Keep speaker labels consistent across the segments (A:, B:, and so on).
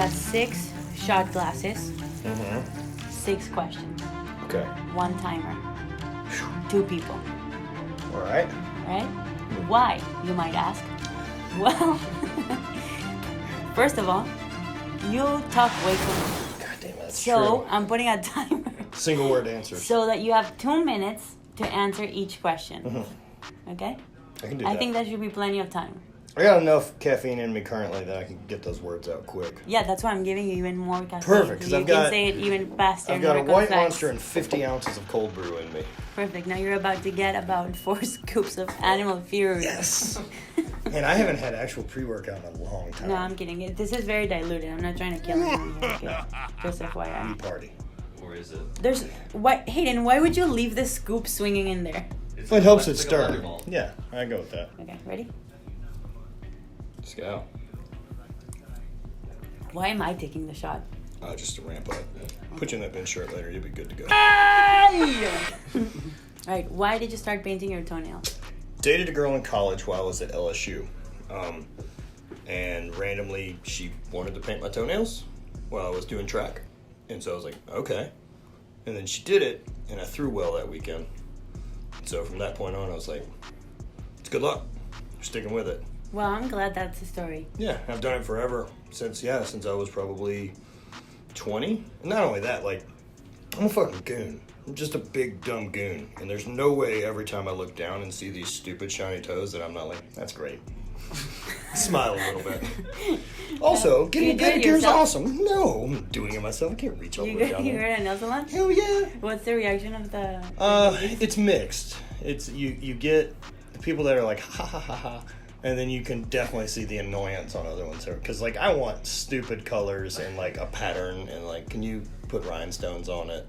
A: got 6 shot glasses.
B: Mm-hmm.
A: 6 questions.
B: Okay.
A: 1 timer. 2 people.
B: All right.
A: Right? Why, you might ask? Well, first of all, you talk way too much.
B: God damn, that's
A: So
B: true.
A: I'm putting a timer.
B: Single word answers.
A: So that you have 2 minutes to answer each question.
B: Mm-hmm.
A: Okay?
B: I can do that.
A: I think that should be plenty of time.
B: I got enough caffeine in me currently that I can get those words out quick.
A: Yeah, that's why I'm giving you even more caffeine.
B: Perfect, because
A: so
B: I've
A: you
B: got...
A: can say it even faster.
B: I've got a
A: and more
B: white
A: concise.
B: monster and 50 ounces of cold brew in me.
A: Perfect. Now you're about to get about 4 scoops of animal fury.
B: Yes! And I haven't had actual pre-workout in a long time.
A: No, I'm kidding. This is very diluted. I'm not trying to kill anyone here. Okay? Just FYI.
B: Party.
C: Or is it?
A: There's... Hayden, why would you leave the scoop swinging in there?
B: It helps it
C: like a
B: stir.
C: volleyball.
B: Yeah, I go with that.
A: Okay, ready?
B: Let's go.
A: Why am I taking the shot?
B: Just to ramp up. Put you in that bench shirt later. You'll be good to go.
A: Alright, why did you start painting your toenails?
B: Dated a girl in college while I was at LSU. And randomly she wanted to paint my toenails while I was doing track. And so I was like, okay. And then she did it, and I threw well that weekend. So from that point on, I was like, it's good luck. You're sticking with it.
A: Well, I'm glad that's the story.
B: Yeah, I've done it forever. Since I was probably 20. And not only that, like, I'm a fucking goon. I'm just a big, dumb goon. And there's no way every time I look down and see these stupid shiny toes that I'm not like, that's great. Smile a little bit. Also, getting a pedicure is awesome. No, I'm doing it myself. I can't reach all the way down
A: You
B: there.
A: heard a nail salon?
B: Hell yeah.
A: What's the reaction of the...
B: It's mixed. It's you get the people that are like, ha ha ha ha. And then you can definitely see the annoyance on other ones. Because, like, I want stupid colors and, like, a pattern. And, like, can you put rhinestones on it?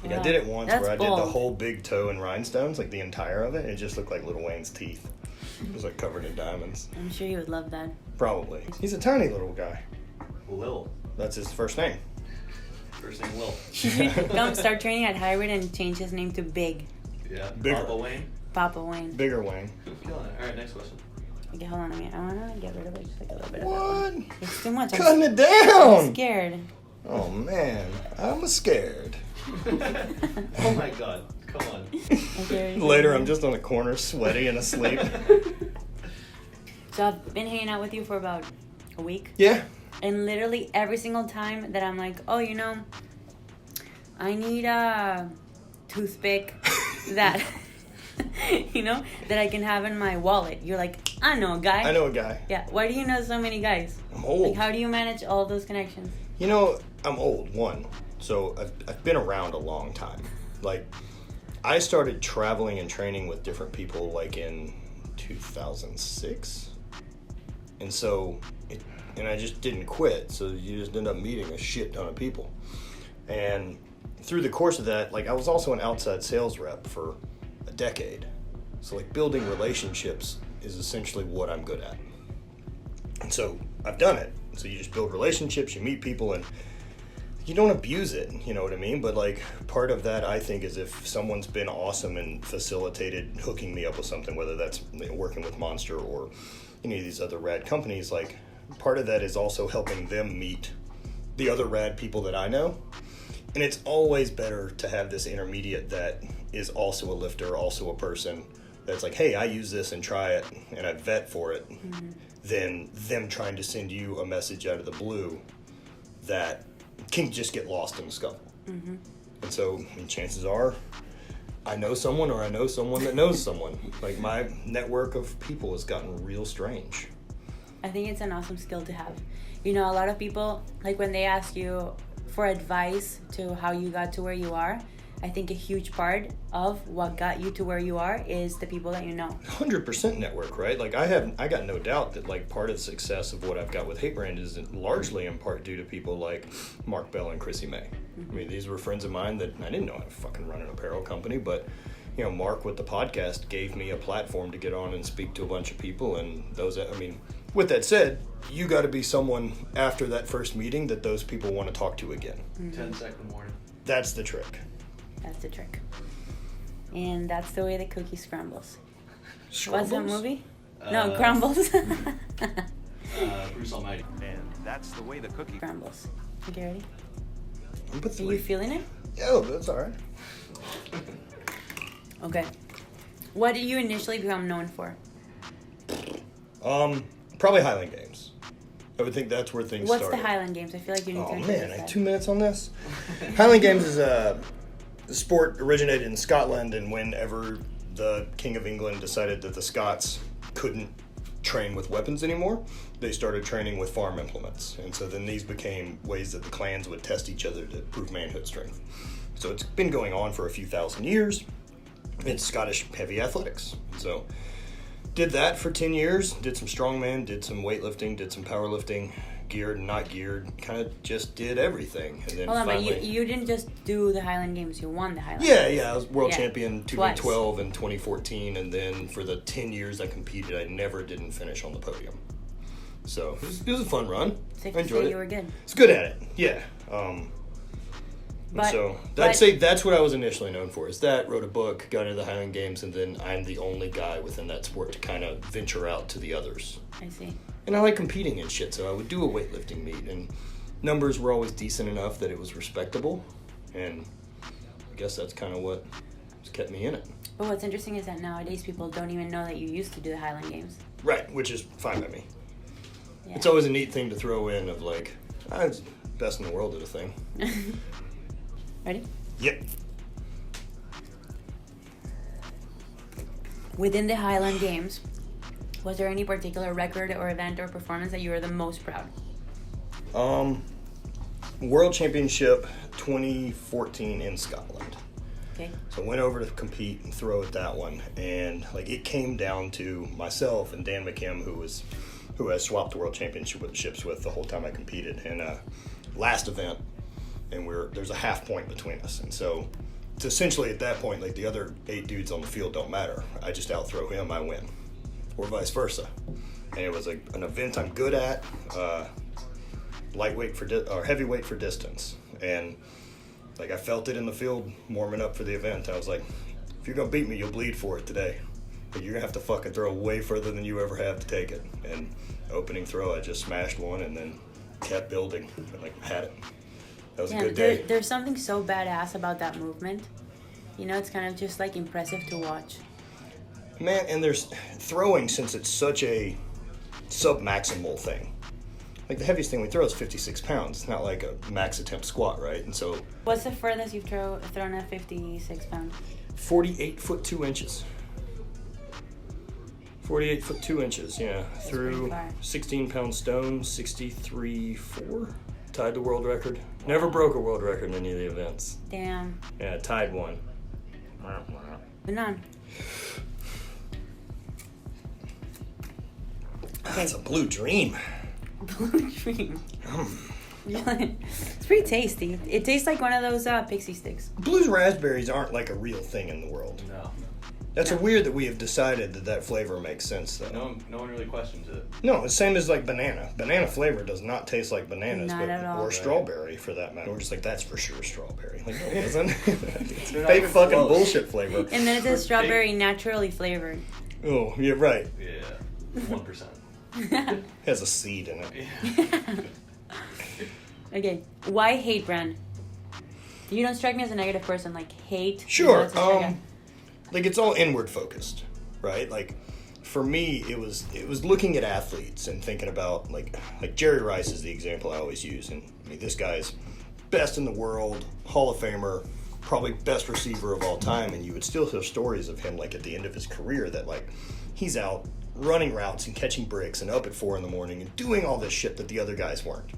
B: Like, I did it once where I did the whole big toe in rhinestones, like, the entire of it. It just looked like Lil Wayne's teeth. It was, like, covered in diamonds.
A: I'm sure you would love that.
B: Probably. He's a tiny little guy.
C: Lil.
B: That's his first name.
C: First name Lil.
A: Come start training at Highland and change his name to Big.
C: Yeah.
B: Bigger.
C: Papa Wayne.
A: Papa Wayne.
B: Bigger Wayne.
C: Killing it. All right, next question.
A: Okay, hold on a minute. I want to get rid of it. Just like a little bit of
B: What?
A: that. It's too much.
B: Cutting it
A: I'm
B: down!
A: scared.
B: Oh, man. I'm scared.
C: Oh my god. Come on.
A: Okay,
B: Later, I'm just on the corner, sweaty and asleep.
A: So I've been hanging out with you for about a week.
B: Yeah.
A: And literally every single time that I'm like, oh, you know, I need a toothpick that, you know, that I can have in my wallet. You're like, I know a guy.
B: I know a guy.
A: Yeah. Why do you know so many guys?
B: I'm old.
A: Like, how do you manage all those connections?
B: You know, I'm old, one. So I've been around a long time. Like, I started traveling and training with different people, like, in 2006. And so, and I just didn't quit. So you just end up meeting a shit ton of people. And through the course of that, like, I was also an outside sales rep for a decade. So, like, building relationships is essentially what I'm good at. And so I've done it. So you just build relationships, you meet people, and you don't abuse it, you know what I mean? But, like, part of that, I think, is if someone's been awesome and facilitated hooking me up with something, whether that's, you know, working with Monster or any of these other rad companies, like, part of that is also helping them meet the other rad people that I know. And it's always better to have this intermediate that is also a lifter, also a person that's like, hey, I use this and try it, and I vet for it, than them trying to send you a message out of the blue that can just get lost in the scuffle. And so, and chances are, I know someone or I know someone that knows someone. Like, my network of people has gotten real strange.
A: I think it's an awesome skill to have. You know, a lot of people, like, when they ask you for advice to how you got to where you are, I think a huge part of what got you to where you are is the people that you know.
B: 100% network, right? Like, I got no doubt that, like, part of the success of what I've got with Hate Brand is largely in part due to people like Mark Bell and Chrissy May. I mean, these were friends of mine that I didn't know how to fucking run an apparel company, but, you know, Mark with the podcast gave me a platform to get on and speak to a bunch of people, and those, I mean, with that said, you got to be someone after that first meeting that those people want to talk to again.
C: 10-second warning.
B: That's the trick.
A: That's the trick. And that's the way the cookie scrambles.
B: Scrumbles?
A: What's that movie? No, crumbles.
C: Bruce Almighty.
B: Man.
D: That's the way the cookie...
A: Scrambles. Okay, ready?
B: I'm put
A: Are
B: 3.
A: you feeling it?
B: Yeah, that's all right.
A: Okay. What do you initially become known for?
B: Probably Highland Games. I would think that's where things
A: What's
B: started.
A: the Highland Games? I feel like you need to
B: Oh
A: introduce
B: man, I
A: that.
B: have 2 minutes on this. Highland Games is a sport originated in Scotland, and whenever the King of England decided that the Scots couldn't train with weapons anymore, they started training with farm implements. And so then these became ways that the clans would test each other to prove manhood strength. So it's been going on for a few thousand years. It's Scottish heavy athletics. So did that for 10 years, did some strongman, did some weightlifting, did some powerlifting, geared and not geared, kind of just did everything. And then
A: Hold on,
B: finally,
A: but you didn't just do the Highland Games, you won the Highland
B: yeah,
A: Games.
B: I was world
A: Yeah.
B: champion
A: Twice.
B: 2012 and 2014, and then for the 10 years I competed, I never didn't finish on the podium. So it was a fun run.
A: Safe
B: I
A: to
B: enjoyed
A: say
B: it.
A: you were good.
B: It's good at it, yeah.
A: But-
B: So
A: but-
B: I'd say that's what I was initially known for. Is that wrote a book, got into the Highland Games, and then I'm the only guy within that sport to kind of venture out to the others.
A: I see.
B: And I like competing and shit, so I would do a weightlifting meet, and numbers were always decent enough that it was respectable, and I guess that's kind of what has kept me in it.
A: But what's interesting is that nowadays people don't even know that you used to do the Highland Games.
B: Right, which is fine by me.
A: Yeah.
B: It's always a neat thing to throw in of like, I was best in the world at a thing.
A: Ready?
B: Yep.
A: Within the Highland Games, was there any particular record or event or performance that you were the most proud?
B: World Championship 2014 in Scotland.
A: Okay.
B: So I went over to compete and throw at that one, and like it came down to myself and Dan McKim, who I swapped the world championships with the whole time I competed in last event, and there's a half point between us, and so it's essentially at that point like the other 8 dudes on the field don't matter. I just outthrow him, I win, or vice versa. And it was an event I'm good at, lightweight or heavyweight for distance, and like I felt it in the field warming up for the event. I was like, if you're gonna beat me, you'll bleed for it today. But you're gonna have to fucking throw way further than you ever have to take it. And opening throw, I just smashed one and then kept building and like had it. That was a good day.
A: There's something so badass about that movement. You know, it's kind of just like impressive to watch.
B: Man, and there's throwing, since it's such a sub-maximal thing. Like the heaviest thing we throw is 56 pounds. It's not like a max attempt squat, right? And so
A: What's the furthest you've thrown at 56 pounds?
B: 48 foot 2 inches. 48 foot 2 inches, yeah.
A: pretty
B: Through
A: far.
B: 16 pound stone, 63.4. Tied the world record. Never broke a world record in any of the events.
A: Damn.
B: Yeah, tied one.
A: But none.
B: That's a blue dream.
A: Blue dream. It's pretty tasty. It tastes like one of those pixie sticks.
B: Blues raspberries aren't like a real thing in the world.
C: No.
B: That's weird that we have decided that that flavor makes sense, though.
C: No one really questions it.
B: No, the same as like banana. Banana flavor does not taste like bananas,
A: Not at all.
B: or
A: Right.
B: strawberry for that matter. We're just like, that's for sure strawberry. Like, no, it isn't. It's
C: They're not
B: fake
C: even
B: fucking
C: close.
B: bullshit flavor.
A: And then it says strawberry naturally flavored.
B: Oh, you're right.
C: Yeah. 1%.
B: It has a seed in it.
A: Okay. Why hate brand? You don't strike me as a negative person. Like hate.
B: Sure.
A: It's like
B: Like it's all inward focused, right? Like for me, it was looking at athletes and thinking about like Jerry Rice is the example I always use, and I mean this guy's best in the world, Hall of Famer, probably best receiver of all time, and you would still hear stories of him like at the end of his career that like he's out running routes and catching bricks and up at 4 a.m. and doing all this shit that the other guys weren't.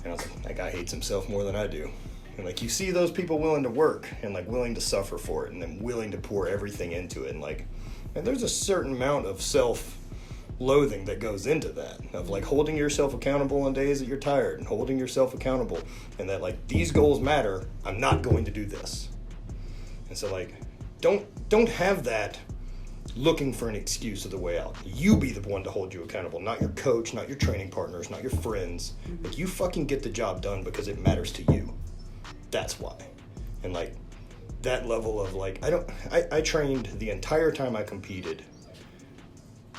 B: And I was like, that guy hates himself more than I do. And like you see those people willing to work and like willing to suffer for it and then willing to pour everything into it, and like, and there's a certain amount of self-loathing that goes into that, of like holding yourself accountable on days that you're tired and holding yourself accountable, and that like these goals matter, I'm not going to do this. And so like don't have that looking for an excuse of the way out. You be the one to hold you accountable, not your coach, not your training partners, not your friends. Like you fucking get the job done because it matters to you. That's why. And like that level of like, I trained the entire time I competed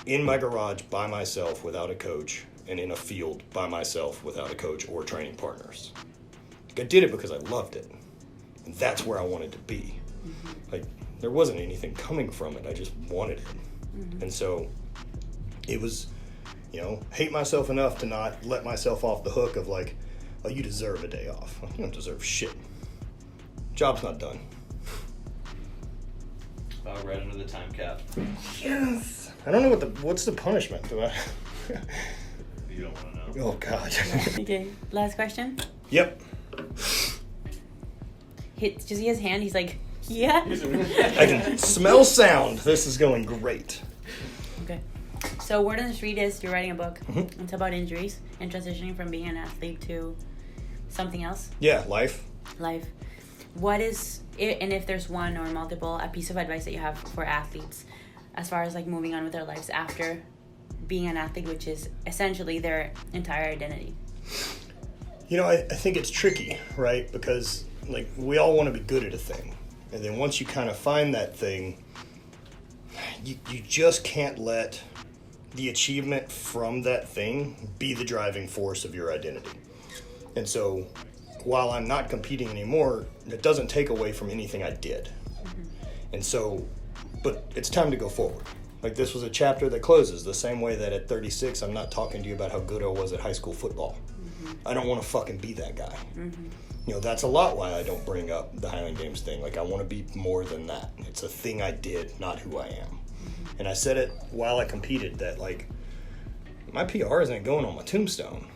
B: in my garage by myself without a coach and in a field by myself without a coach or training partners. Like, I did it because I loved it. And that's where I wanted to be. Like, there wasn't anything coming from it. I just wanted it. And so it was, you know, hate myself enough to not let myself off the hook of like, oh, you deserve a day off. Like, you don't deserve shit. Job's not done.
C: Right under the time cap.
B: Yes. I don't know what's the punishment. Do I?
C: You don't want to know.
B: Oh, God.
A: Okay, last question.
B: Yep.
A: Did you see his hand? He's like, yeah.
B: I can smell sound. This is going great.
A: Okay. So word on the street is you're writing a book. It's about injuries and transitioning from being an athlete to something else.
B: Yeah, life.
A: What is it, and if there's one or multiple, a piece of advice that you have for athletes as far as like moving on with their lives after being an athlete, which is essentially their entire identity?
B: You know, I think it's tricky, right? Because like we all want to be good at a thing. And then once you kind of find that thing, you just can't let the achievement from that thing be the driving force of your identity. And so while I'm not competing anymore, it doesn't take away from anything I did. And so, but it's time to go forward. Like this was a chapter that closes the same way that at 36, I'm not talking to you about how good I was at high school football. I don't want to fucking be that guy. You know, that's a lot why I don't bring up the Highland Games thing. Like, I want to be more than that. It's a thing I did, not who I am. And I said it while I competed that, like, my PR isn't going on my tombstone.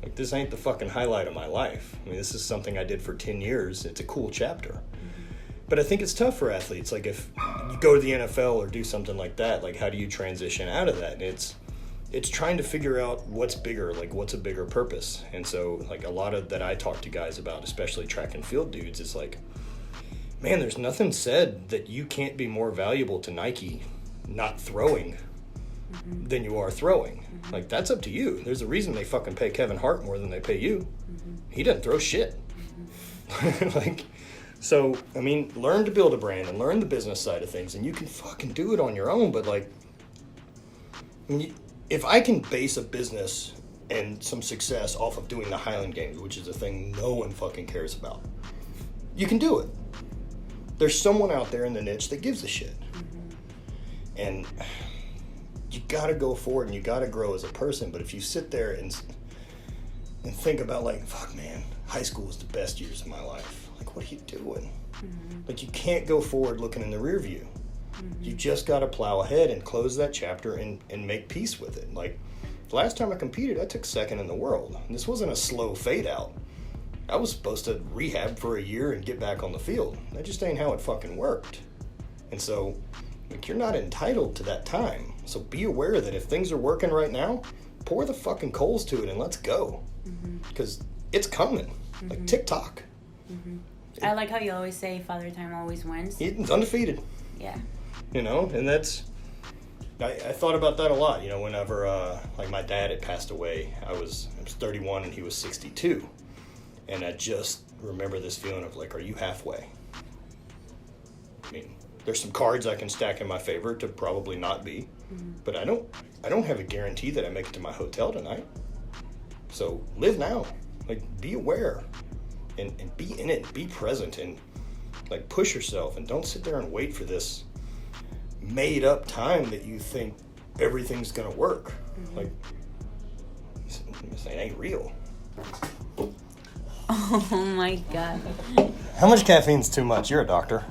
B: Like, this ain't the fucking highlight of my life. I mean, this is something I did for 10 years. It's a cool chapter. But I think it's tough for athletes. Like, if you go to the NFL or do something like that, like, how do you transition out of that? And it's trying to figure out what's bigger, like what's a bigger purpose. And so like a lot of that I talk to guys about, especially track and field dudes, is like, man, there's nothing said that you can't be more valuable to Nike not throwing than you are throwing. Like that's up to you. There's a reason they fucking pay Kevin Hart more than they pay you. He doesn't throw shit. Like, so, I mean, learn to build a brand and learn the business side of things, and you can fucking do it on your own. But like, I mean, if I can base a business and some success off of doing the Highland Games, which is a thing no one fucking cares about, you can do it. There's someone out there in the niche that gives a shit. And you gotta go forward and you gotta grow as a person. But if you sit there and think about like, fuck man, high school was the best years of my life. Like, what are you doing? Like, you can't go forward looking in the rear view. You just got to plow ahead and close that chapter and make peace with it. Like, the last time I competed, I took second in the world. And this wasn't a slow fade out. I was supposed to rehab for a year and get back on the field. That just ain't how it fucking worked. And so, like, you're not entitled to that time. So be aware that if things are working right now, pour the fucking coals to it and let's go. Because it's coming. Like TikTok.
A: I like how you always say Father Time always wins.
B: It's undefeated.
A: Yeah.
B: You know, and that's, I thought about that a lot, you know, whenever, like, my dad had passed away. I was 31 and he was 62. And I just remember this feeling of, like, are you halfway? I mean, there's some cards I can stack in my favor to probably not be. But I don't have a guarantee that I make it to my hotel tonight. So live now. Like, be aware. And be in it. Be present. And, like, push yourself. And don't sit there and wait for this made up time that you think everything's gonna work. Like, this ain't real.
A: Oh my god.
B: How much caffeine's too much? You're a doctor.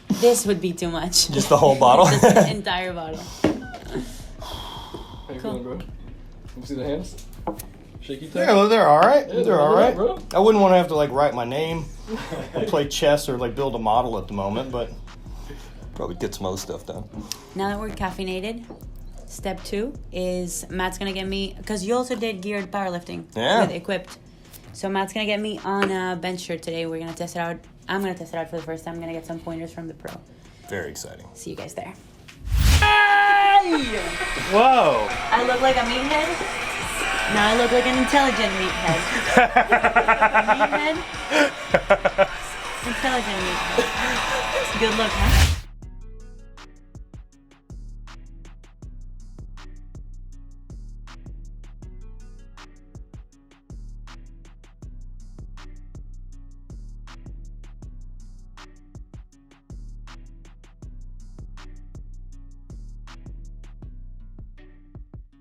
A: This would be too much.
B: Just the whole bottle?
A: Just the entire bottle.
D: How you feeling, bro? You see the hands? Shaky time?
B: Yeah, well, they're all right.
D: Yeah,
B: they're all right.
D: bro.
B: I wouldn't want to have to like write my name, and play chess, or like build a model at the moment, but probably get some other stuff done.
A: Now that we're caffeinated, step 2 is Matt's gonna get me, because you also did geared powerlifting with Equipped. So Matt's gonna get me on a bench shirt today. We're gonna test it out. I'm gonna test it out for the first time. I'm gonna get some pointers from the pro.
B: Very exciting.
A: See you guys there.
B: Whoa!
A: I look like a meathead. Now I look like an intelligent meathead. Meathead. Intelligent meathead. Good look, huh?